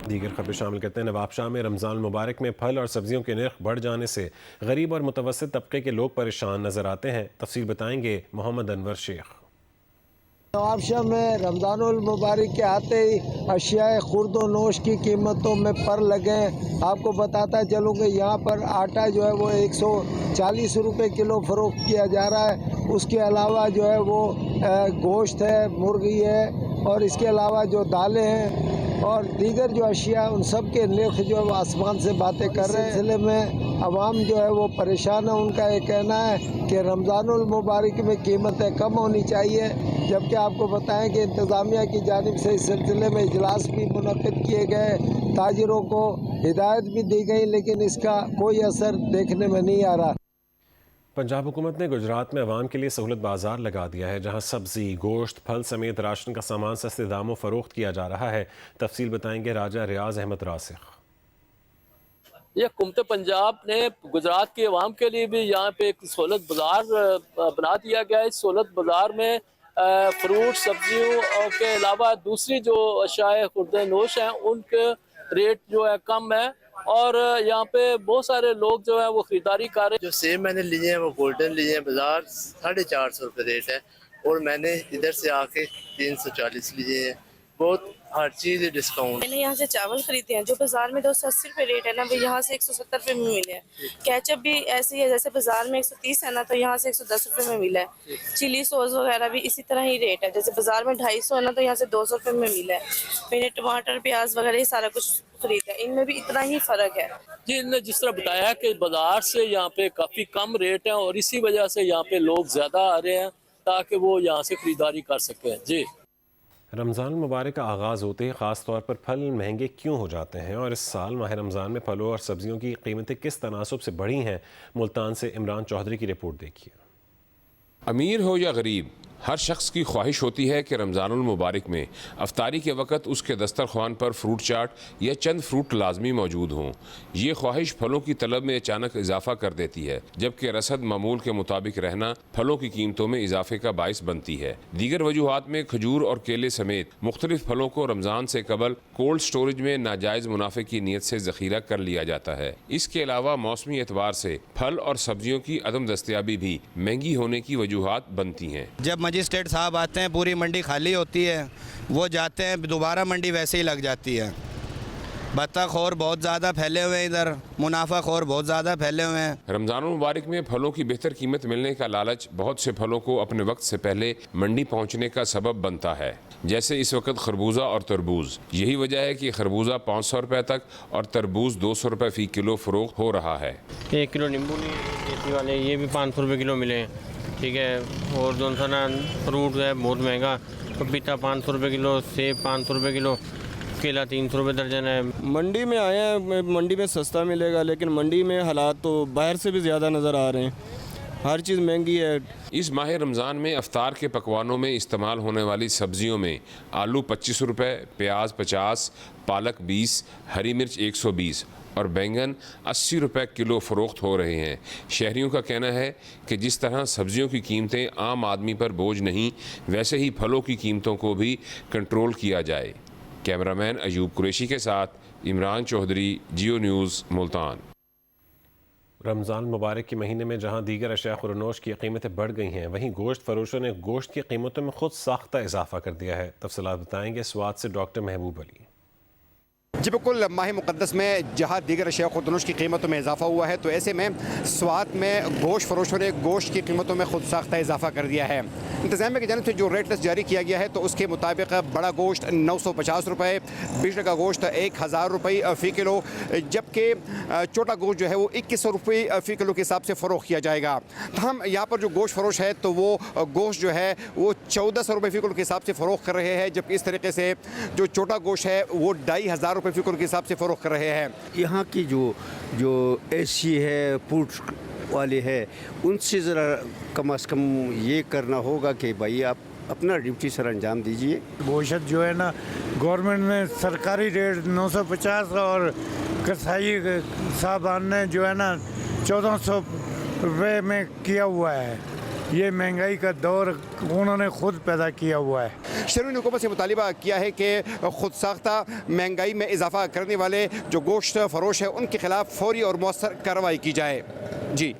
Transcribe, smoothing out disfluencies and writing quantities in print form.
दीगर खबरें शामिल करते हैं। नवाबशाह में रमज़ान मुबारक में फल और सब्जियों के नर्ख बढ़ जाने से गरीब और मुतवस्सित तबके के लोग परेशान नजर आते हैं। तफसील बताएंगे मोहम्मद अनवर शेख। नवाबशाह में रमज़ानुल मुबारक के आते ही अशियाए खुर्द व नोश की कीमतों में पर लगे। आपको बताता चलूँ कि यहाँ पर आटा जो है वो 140 रुपये किलो फ़रोख्त किया जा रहा है। उसके अलावा जो है वो गोश्त है, मुर्गी है और इसके अलावा जो दालें हैं और दीगर जो अशिया उन सब के नर्ख जो है वो आसमान से बातें कर रहे हैं। इस सिलसिले में अवाम जो है वो परेशान है। उनका ये कहना है कि रमज़ानुल मुबारक में कीमतें कम होनी चाहिए, जबकि आपको बताएं कि इंतज़ामिया की जानिब से इस सिलसिले में इजलास भी मुनक़िद किए गए, ताजिरों को हिदायत भी दी गई, लेकिन इसका कोई असर देखने में नहीं आ रहा। पंजाब हुकूमत ने गुजरात में अवाम के लिए सहूलत बाजार लगा दिया है, जहां सब्जी, गोश्त, फल समेत राशन का सामान सस्ते दामों फरोख्त किया जा रहा है। तफसील बताएंगे राजा रियाज अहमद रासिख। ये हुकूमत पंजाब ने गुजरात के अवाम के लिए भी यहाँ पे एक सहूलत बाजार बना दिया गया है। इस सहूलत बाजार में फ्रूट, सब्जियों के अलावा दूसरी जो अशाए खुर्द नोश हैं उनके रेट जो है कम है और यहाँ पे बहुत सारे लोग जो है वो खरीदारी कर रहे हैं। जो सेब मैंने लिए हैं वो गोल्डन लिए हैं, बाजार 450 रुपये रेट है और मैंने इधर से आके 340 लिए हैं। बहुत हर चीज़ डिस्काउंट। मैंने यहाँ से चावल खरीदे हैं जो बाजार में 280 रुपये रेट है ना, वो यहाँ से 170 रुपये में मिले हैं। केचप भी ऐसी है, जैसे बाजार में 130 है ना, तो यहाँ से 110 रुपये में मिला है। चिली सॉस वगैरह भी इसी तरह ही रेट है, जैसे बाजार में 250 है ना, तो यहाँ से 200 रुपये में मिला है। मैंने टमाटर, प्याज वगैरह ये सारा कुछ खरीदा, इनमें भी इतना ही फ़र्क है। जी, इन्होंने जिस तरह बताया कि बाजार से यहाँ पे काफ़ी कम रेट है और इसी वजह से यहाँ पे लोग ज़्यादा आ रहे हैं ताकि वो यहाँ से खरीदारी कर सकें। जी, रमज़ान मुबारक का आगाज़ होते ही ख़ास तौर पर फल महंगे क्यों हो जाते हैं और इस साल माह रमज़ान में फलों और सब्जियों की कीमतें किस तनासब से बढ़ी हैं? मुल्तान से इमरान चौधरी की रिपोर्ट देखिए। अमीर हो या गरीब, हर शख्स की ख्वाहिश होती है कि रमज़ानुल मुबारक में अफ्तारी के वक़्त उसके दस्तरखान पर फ्रूट चाट या चंद फ्रूट लाजमी मौजूद हों। ये ख्वाहिश फलों की तलब में अचानक इजाफा कर देती है, जबकि रसद मामूल के मुताबिक रहना फलों की कीमतों में इजाफे का बाइस बनती है। दीगर वजूहात में खजूर और केले समेत मुख्तलिफ फलों को रमज़ान से कबल कोल्ड स्टोरेज में नाजायज़ मुनाफे की नीयत से ज़ख़ीरा कर लिया जाता है। इसके अलावा मौसमी एतबार से फल और सब्जियों की अदम दस्तयाबी भी महंगी होने की वजूहात बनती हैं। जब मजिस्ट्रेट साहब आते हैं पूरी मंडी खाली होती है, वो जाते हैं दोबारा मंडी वैसे ही लग जाती है। बत्ताखोर बहुत ज़्यादा फैले हुए हैं, इधर मुनाफाखोर बहुत ज़्यादा फैले हुए हैं। रमज़ान मुबारक में फलों की बेहतर कीमत मिलने का लालच बहुत से फलों को अपने वक्त से पहले मंडी पहुंचने का सबब बनता है, जैसे इस वक्त खरबूजा और तरबूज। यही वजह है कि खरबूजा 500 रुपये तक और तरबूज 200 रुपये फ़ी किलो फ़रोख्त हो रहा है। 1 किलो नींबू वाले ये भी 500 रुपये किलो मिले हैं, ठीक है। और जो सा ना फ्रूट है बहुत महंगा, पपीता 500 रुपये किलो, सेब 500 रुपये किलो, केला 300 रुपये दर्जन है। मंडी में आए हैं, मंडी में सस्ता मिलेगा, लेकिन मंडी में हालात तो बाहर से भी ज़्यादा नज़र आ रहे हैं। हर चीज़ महंगी है। इस माह रमज़ान में अफ्तार के पकवानों में इस्तेमाल होने वाली सब्जियों में आलू 25 रुपये, प्याज 50, पालक 20, हरी मिर्च 120 और बैंगन 80 रुपये किलो फ़रोख्त हो रहे हैं। शहरियों का कहना है कि जिस तरह सब्जियों की कीमतें आम आदमी पर बोझ नहीं, वैसे ही फलों की कीमतों को भी कंट्रोल किया जाए। कैमरामैन अयूब कुरैशी के साथ इमरान चौधरी, जियो न्यूज़, मुल्तान। रमज़ान मुबारक के महीने में जहां दीगर अशिया खुरनोश की कीमतें बढ़ गई हैं, वहीं गोश्त फरोशों ने गोश्त की कीमतों में खुद साख्ता इजाफा कर दिया है। तफसीलात बताएंगे स्वात से डॉक्टर महबूब अली। जी बिल्कुल, माह मुक़द्दस में जहाँ दीगर अशिया खुर्दनोश की कीमतों में इजाफा हुआ है, तो ऐसे में स्वात में गोश्त फरोशों ने गोश्त की कीमतों में खुद साख्ता इजाफा कर दिया है। इंतज़ामिया की जानिब से जो रेट लिस्ट जारी किया गया है, तो उसके मुताबिक बड़ा गोश्त 950 रुपये, बिजड़ का गोश्त 1000 रुपये फ़ी किलो, जबकि छोटा गोश्त जो है वो 2100 रुपये फ़ी किलो के हिसाब से फ़रोख्त किया जाएगा। हम यहाँ पर जो गोश्त फरोश है, तो वो गोश्त जो है वो 1400 रुपये फ़ी किलो के हिसाब से फ़रोख्त कर रहे हैं, जबकि इस तरीके से जो छोटा गोश्त है वो 2500 रुपये फ़ी किलो के हिसाब से फ़रोख्त कर रहे हैं। यहाँ की जो एसी है, फूड वाले हैं, उनसे ज़रा कम से कम ये करना होगा कि भाई आप अपना ड्यूटी सर अंजाम दीजिए। गोश्त जो है ना, गवर्नमेंट ने सरकारी रेट 950 और कसाई साहबान ने जो है ना 1400 रुपये में किया हुआ है। ये महंगाई का दौर उन्होंने खुद पैदा किया हुआ है। शहरी हुकूमत से मुतालिबा किया है कि खुद साख्ता महंगाई में इजाफा करने वाले जो गोश्त फरोश है उनके खिलाफ फौरी और मौसर कार्रवाई की जाए। जी।